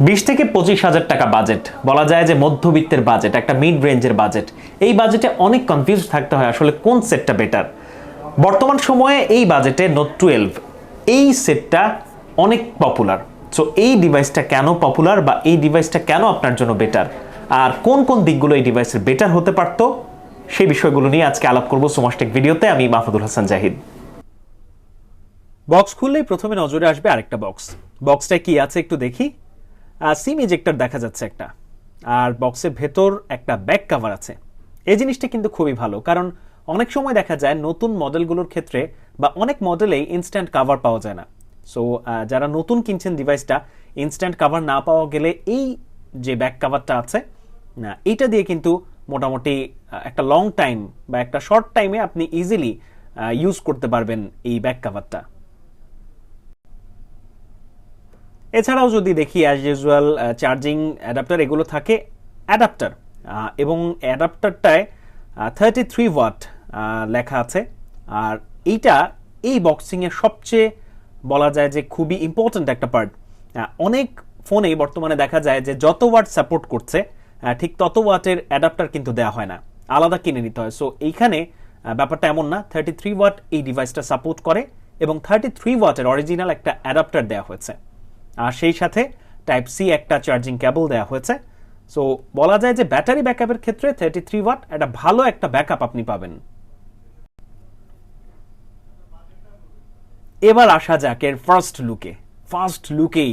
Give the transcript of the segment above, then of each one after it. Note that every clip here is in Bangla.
20 থেকে 25,000 টাকা বাজেট, বলা যায় যে মধ্যবিত্তের বাজেট, একটা মিড রেঞ্জের বাজেট। এই বাজেটে অনেক কনফিউজ থাকতে হয় আসলে কোন সেটটা বেটার। বর্তমান সময়ে এই বাজেটে নোট 12 এই সেটটা অনেক পপুলার। সো এই ডিভাইসটা কেন পপুলার বা এই ডিভাইসটা কেন আপনার জন্য বেটার, আর কোন কোন দিকগুলো এই ডিভাইসের বেটার হতে পারতো, সেই বিষয়গুলো নিয়ে আজকে আলাপ করবো সুমাশ টেক ভিডিওতে। আমি মাহমুদুল হাসান জাহিদ। বক্স খুললেই প্রথমে নজরে আসবে আরেকটা বক্সটায় কি আছে একটু দেখি। সিম ইজেক্টর দেখা যাচ্ছে একটা, আর বক্সের ভেতর একটা ব্যাক কভার আছে। এই জিনিসটা কিন্তু খুবই ভালো, কারণ অনেক সময় দেখা যায় নতুন মডেলগুলোর ক্ষেত্রে বা অনেক মডেলেই ইনস্ট্যান্ট কভার পাওয়া যায় না। সো যারা নতুন কিনছেন ডিভাইসটা, ইনস্ট্যান্ট কভার না পাওয়া গেলে এই যে ব্যাক কভারটা আছে এইটা দিয়ে কিন্তু মোটামুটি একটা লং টাইম বা একটা শর্ট টাইমে আপনি ইজিলি ইউজ করতে পারবেন এই ব্যাক কভারটা। এছাড়াও যদি দেখি অ্যাজ ইউজুয়াল চার্জিং অ্যাডাপ্টার এগুলো থাকে, অ্যাডাপ্টার এবং অ্যাডাপ্টারটায় 33 ওয়াট লেখা আছে। আর এইটা এই বক্সিংয়ের সবচেয়ে বলা যায় যে খুবই ইম্পর্ট্যান্ট একটা পার্ট। অনেক ফোনেই বর্তমানে দেখা যায় যে যত ওয়াট সাপোর্ট করছে ঠিক তত ওয়াটের অ্যাডাপ্টার কিন্তু দেওয়া হয় না, আলাদা কিনে নিতে হয়। সো এইখানে ব্যাপারটা এমন না, 33 ওয়াট এই ডিভাইসটা সাপোর্ট করে এবং 33 ওয়াটের অরিজিনাল একটা অ্যাডাপ্টার দেওয়া হয়েছে। আর সেই সাথে টাইপ সি একটা চার্জিং কেবল দেওয়া হয়েছে। সো বলা যায় যে ব্যাটারি ব্যাকআপের ক্ষেত্রে 33 ওয়াট একটা ভালো একটা ব্যাকআপ আপনি পাবেন। এবার আসা যাক এর ফার্স্ট লুকেই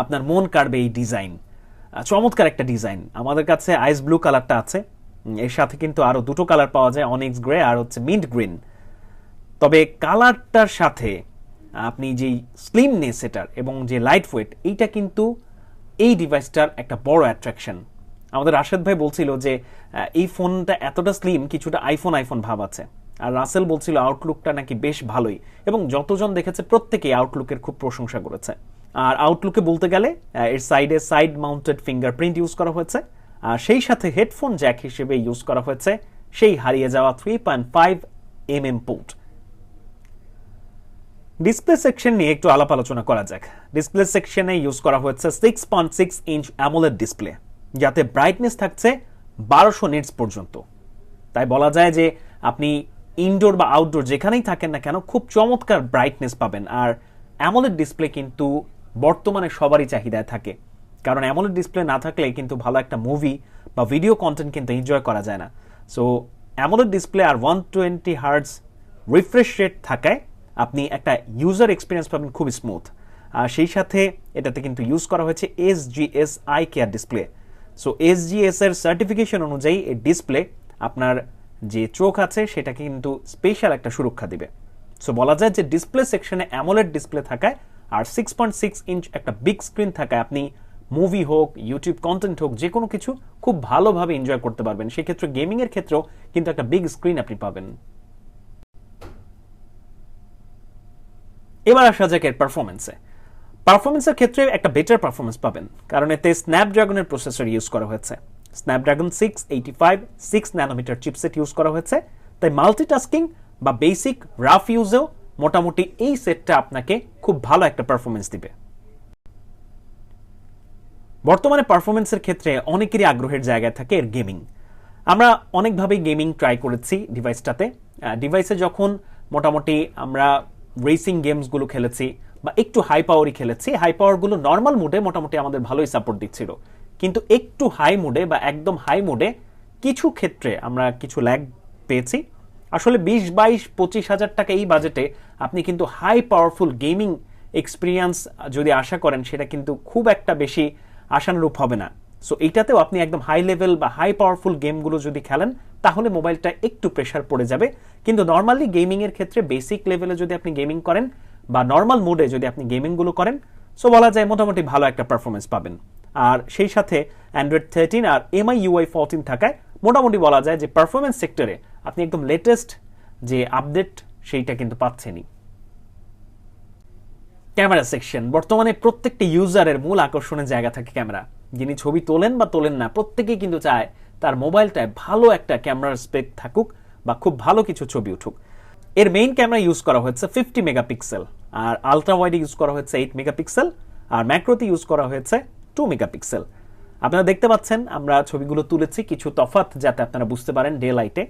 আপনার মন কাড়বে এই ডিজাইন। চমৎকার একটা ডিজাইন। আমাদের কাছে আইস ব্লু কালারটা আছে, এর সাথে কিন্তু আরো দুটো কালার পাওয়া যায়, অনিক্স গ্রে আর হচ্ছে মিন্ট গ্রিন। তবে কালারটার সাথে আপনি যেই স্লিমনেস এটার এবং যে লাইট ওয়েট, এইটা কিন্তু এই ডিভাইসটার একটা বড় অ্যাট্রাকশন। আমাদের রাশেদ ভাই বলছিল যে এই ফোনটা এতটা স্লিম কিছুটা আইফোন ভাব আছে, আর রাসেল বলছিল আউটলুকটা নাকি বেশ ভালোই, এবং যতজন দেখেছে প্রত্যেকেই আউটলুকের খুব প্রশংসা করেছে। আর আউটলুকে বলতে গেলে এর সাইডে সাইড মাউন্টেড ফিঙ্গারপ্রিন্ট ইউজ করা হয়েছে, আর সেই সাথে হেডফোন জ্যাক হিসেবে ইউজ করা হয়েছে সেই হারিয়ে যাওয়া 3.5mm পোর্ট। ডিসপ্লে সেকশন নিয়ে একটু আলাপ আলোচনা করা যাক। ডিসপ্লে সেকশনে ইউজ করা হয়েছে 6.6 ইঞ্চ অ্যামোলেড ডিসপ্লে, যাতে ব্রাইটনেস থাকছে 1200 নিটস পর্যন্ত। তাই বলা যায় যে আপনি ইনডোর বা আউটডোর যেখানেই থাকেন না কেন খুব চমৎকার ব্রাইটনেস পাবেন। আর অ্যামোলেড ডিসপ্লে কিন্তু বর্তমানে সবারই চাহিদায় থাকে, কারণ অ্যামোলেড ডিসপ্লে না থাকলে কিন্তু ভালো একটা মুভি বা ভিডিও কন্টেন্ট কিন্তু এনজয় করা যায় না। সো অ্যামোলেড ডিসপ্লে আর 120 হার্টজ রিফ্রেশ রেট থাকায় আপনি একটা ইউজার এক্সপিরিয়েন্স পাবেন খুব স্মুথ। আর সেই সাথে এটাতে কিন্তু ইউজ করা হয়েছে SGS eye care display. So SGS এর সার্টিফিকেশন অনুযায়ী এই ডিসপ্লে আপনার যে চোখ আছে সেটাকে কিন্তু স্পেশাল একটা সুরক্ষা দিবে। সো বলা যায় যে ডিসপ্লে সেকশনে অ্যামোলেড ডিসপ্লে থাকায় আর 6.6 ইঞ্চ একটা বিগ স্ক্রিন থাকায় আপনি মুভি হোক, ইউটিউব কন্টেন্ট হোক, যে কোনো কিছু খুব ভালোভাবে এনজয় করতে পারবেন। সেক্ষেত্রে গেমিং এর ক্ষেত্রেও কিন্তু একটা বিগ স্ক্রিন আপনি পাবেন। এবার আসা যাক এর পারফরমেন্সের ক্ষেত্রে একটা বেটার পারফরমেন্স পাবেন, কারণ এতে স্ন্যাপড্রাগনের প্রসেসর ইউজ করা হয়েছে। স্ন্যাপড্রাগন 685 6 ন্যানোমিটার চিপসেট ইউজ করা হয়েছে। তাই মাল্টিটাস্কিং বা বেসিক রাফ ইউজেও মোটামুটি এই সেটটা আপনাকে খুব ভালো একটা পারফরমেন্স দিবে। বর্তমানে পারফরমেন্সের ক্ষেত্রে অনেকেরই আগ্রহের জায়গায় থাকে এর গেমিং। আমরা অনেকভাবেই গেমিং ট্রাই করেছি ডিভাইসটাতে। ডিভাইসে যখন মোটামুটি আমরা রেসিং গেমসগুলো খেলেছি বা একটু হাই পাওয়ারই খেলেছি, হাই পাওয়ারগুলো নর্মাল মোডে মোটামুটি আমাদের ভালোই সাপোর্ট দিচ্ছিল, কিন্তু একটু হাই মোডে বা একদম হাই মোডে কিছু ক্ষেত্রে আমরা কিছু ল্যাগ পেয়েছি। আসলে 20-22-25 হাজার টাকা এই বাজেটে আপনি কিন্তু হাই পাওয়ারফুল গেমিং এক্সপিরিয়েন্স যদি আশা করেন, সেটা কিন্তু খুব একটা বেশি আশানুরূপ হবে না। সো এইটাতেও আপনি একদম হাই লেভেল বা হাই পাওয়ারফুল গেমগুলো যদি খেলেন তাহলে মোবাইলটা একটু প্রেশার পড়ে যাবে। কিন্তু নর্মালি গেমিং এর ক্ষেত্রে বেসিক লেভেলে যদি আপনি গেমিং করেন বা নর্মাল মোডে যদি আপনি গেমিংগুলো করেন, সো বলা যায় মোটামুটি ভালো একটা পারফরমেন্স পাবেন। আর সেই সাথে অ্যান্ড্রয়েড 13 আর MI UI 14 থাকায় মোটামুটি বলা যায় যে পারফরমেন্স সেক্টরে আপনি একদম লেটেস্ট যে আপডেট সেইটা কিন্তু পাচ্ছেনই। ক্যামেরা সেকশন বর্তমানে প্রত্যেকটা ইউজারের মূল আকর্ষণের জায়গা থাকে ক্যামেরা। যিনি ছবি তোলেন বা তোলেন না, প্রত্যেকেই কিন্তু চায় তার মোবাইলটায় ভালো একটা ক্যামেরার স্পেক থাকুক বা খুব ভালো কিছু ছবি উঠুক। এর মেইন ক্যামেরা ইউজ করা হয়েছে 50 মেগাপিক্সেল, আর আলট্রা ওয়াইড ইউজ করা হয়েছে 8 মেগাপিক্সেল, আর ম্যাক্রোতে ইউজ করা হয়েছে 2 মেগাপিক্সেল। আপনারা দেখতে পাচ্ছেন আমরা ছবিগুলো তুলেছি, কিছু তফাৎ যাতে আপনারা বুঝতে পারেন ডে লাইটে।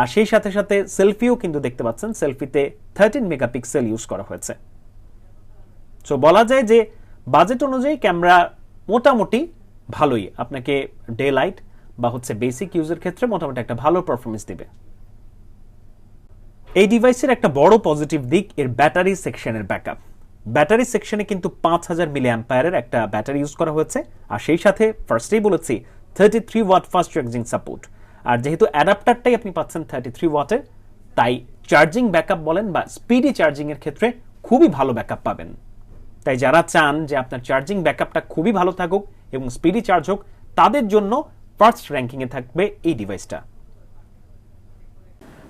আর সেই সাথে সাথে সেলফিও কিন্তু দেখতে পাচ্ছেন, সেলফিতে 13 মেগাপিক্সেল ইউজ করা হয়েছে। সো বলা যায় যে বাজেট অনুযায়ী ক্যামেরা মোটামুটি ভালোই, আপনাকে ডে লাইট বা হচ্ছে বেসিক ইউজের ক্ষেত্রে মোটামুটি একটা ভালো পারফরমেন্স দিবে। এই ডিভাইসের একটা বড় পজিটিভ দিক এর ব্যাটারি সেকশনের ব্যাকআপ। ব্যাটারি সেকশনে কিন্তু 5000 মিলি অ্যাম্পায়ারের একটা ব্যাটারি ইউজ করা হয়েছে। আর সেই সাথে ফার্স্টেই বলেছি 33 ওয়াট ফাস্ট চার্জিং সাপোর্ট। আর যেহেতু অ্যাডাপ্টারটাই আপনি পাচ্ছেন 33 ওয়াটের, তাই চার্জিং ব্যাকআপ বলেন বা স্পিডি চার্জিং এর ক্ষেত্রে খুবই ভালো ব্যাকআপ পাবেন। তাই যারা চান যে আপনার চার্জিং ব্যাকআপটা খুবই ভালো থাকুক এবং স্পিডি চার্জ হোক, তাদের জন্য ফার্স্ট র্যাঙ্কিংয়ে থাকবে এই ডিভাইসটা।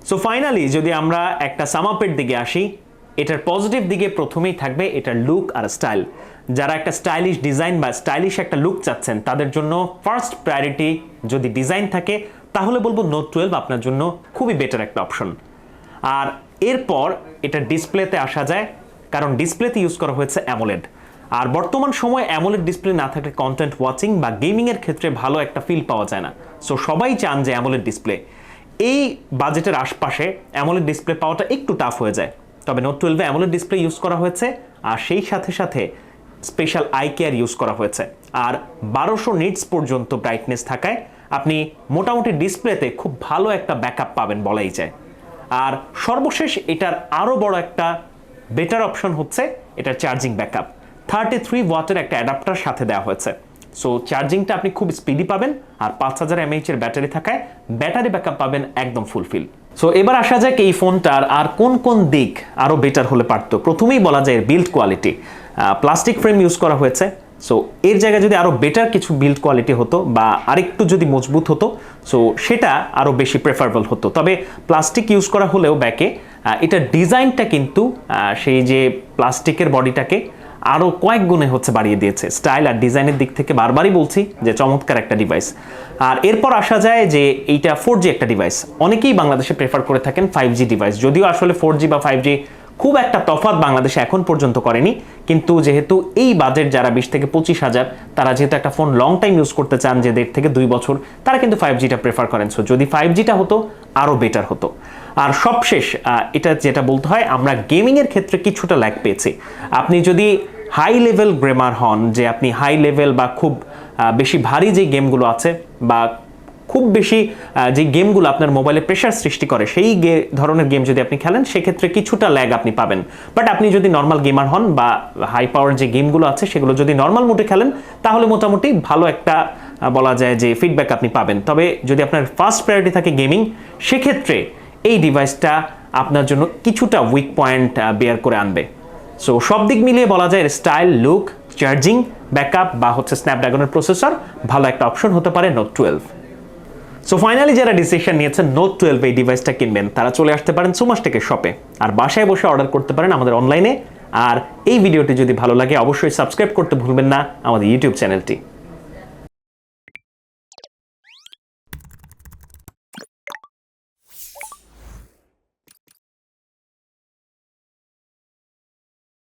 সো ফাইনালি যদি আমরা একটা সামাপের দিকে আসি, এটার পজিটিভ দিকে প্রথমেই থাকবে এটার লুক আর স্টাইল। যারা একটা স্টাইলিশ ডিজাইন বা স্টাইলিশ একটা লুক চাচ্ছেন, তাদের জন্য ফার্স্ট প্রায়োরিটি যদি ডিজাইন থাকে, তাহলে বলবো নোট 12 আপনার জন্য খুবই বেটার একটা অপশন। আর এরপর এটা ডিসপ্লেতে আসা যায়, কারণ ডিসপ্লেতে ইউজ করা হয়েছে অ্যামোলেড। আর বর্তমান সময়ে অ্যামোলেড ডিসপ্লে না থাকলে কন্টেন্ট ওয়াচিং বা গেমিংয়ের ক্ষেত্রে ভালো একটা ফিল পাওয়া যায় না। সো সবাই চান যে অ্যামোলেড ডিসপ্লে। এই বাজেটের আশপাশে অ্যামোলেড ডিসপ্লে পাওয়াটা একটু টাফ হয়ে যায়। তবে নোট 12 অ্যামোলেড ডিসপ্লে ইউজ করা হয়েছে, আর সেই সাথে সাথে স্পেশাল আই কেয়ার ইউজ করা হয়েছে। আর 1200 নিটস পর্যন্ত ব্রাইটনেস থাকায় আপনি মোটামুটি ডিসপ্লেতে খুব ভালো একটা ব্যাকআপ পাবেন বলাই যায়। আর সর্বশেষ এটার আরও বড় একটা বেটার অপশন হচ্ছে এটার চার্জিং ব্যাকআপ। 33 ওয়াটের একটা অ্যাডাপ্টার সাথে দেওয়া হয়েছে। সো চার্জিংটা আপনি খুব স্পিডি পাবেন, আর 5000 mAh এর ব্যাটারি থাকায় ব্যাটারি ব্যাকআপ পাবেন একদম ফুলফিল। সো এবার আসা যাক এই ফোনটার আর কোন কোন দিক আরও বেটার হলে পারতো। প্রথমেই বলা যায় build quality. Plastic frame use করা হয়েছে। সো এর জায়গায় যদি আরও বেটার কিছু বিল্ড কোয়ালিটি হতো বা আরেকটু যদি মজবুত হতো, সো সেটা আরও বেশি প্রেফারেবল হতো। তবে প্লাস্টিক ইউজ করা হলেও ব্যাকে এটার ডিজাইনটা কিন্তু সেই যে প্লাস্টিকের বডিটাকে আরও কয়েক গুণে হচ্ছে বাড়িয়ে দিয়েছে। স্টাইল আর ডিজাইনের দিক থেকে বারবারই বলছি যে চমৎকার একটা ডিভাইস। আর এরপর আসা যায় যে এইটা 4G একটা ডিভাইস। অনেকেই বাংলাদেশে প্রেফার করে থাকেন 5G ডিভাইস, যদিও আসলে 4G বা 5G খুব একটা তফাৎ বাংলাদেশে এখন পর্যন্ত করেনি। কিন্তু যেহেতু এই বাজেট যারা 20 থেকে 25,000, তারা যেহেতু একটা ফোন লং টাইম ইউজ করতে চান, যে 1.5 থেকে 2 বছর, তারা কিন্তু 5Gটা প্রেফার করেন। সো যদি 5Gটা হতো আরও বেটার হতো। আর সবশেষ এটা যেটা বলতে হয়, আমরা গেমিংয়ের ক্ষেত্রে কিছুটা ল্যাগ পেয়েছি। আপনি যদি হাই লেভেল গেমার হন, যে আপনি হাই লেভেল বা খুব বেশি ভারী যে গেমগুলো আছে বা খুব বেশি যে গেমগুলো আপনার মোবাইলে প্রেশার সৃষ্টি করে, সেই ধরনের গেম যদি আপনি খেলেন, সেক্ষেত্রে কিছুটা ল্যাগ আপনি পাবেন। বাট আপনি যদি নর্মাল গেমার হন বা হাই পাওয়ার যে গেমগুলো আছে সেগুলো যদি নর্মাল মোডে খেলেন, তাহলে মোটামুটি ভালো একটা বলা যায় যে ফিডব্যাক আপনি পাবেন। তবে যদি আপনার ফার্স্ট প্রায়োরিটি থাকে গেমিং, সেক্ষেত্রে এই ডিভাইসটা আপনার জন্য কিছুটা উইক পয়েন্ট বেয়ার করে আনবে। সো সব দিক মিলিয়ে বলা যায় স্টাইল, লুক, চার্জিং ব্যাকআপ বা হচ্ছে স্ন্যাপড্রাগনের প্রসেসর ভালো একটা অপশন হতে পারে নোট 12। সো ফাইনালি যারা ডিসিশন নিয়েছেন নোট 12 এই ডিভাইসটা কিনবেন, তারা চলে আসতে পারেন সুমাশ টেকের শপে, আর বাসায় বসে অর্ডার করতে পারেন আমাদের অনলাইনে। আর এই ভিডিওটি যদি ভালো লাগে, অবশ্যই সাবস্ক্রাইব করতে ভুলবেন না আমাদের ইউটিউব চ্যানেলটি।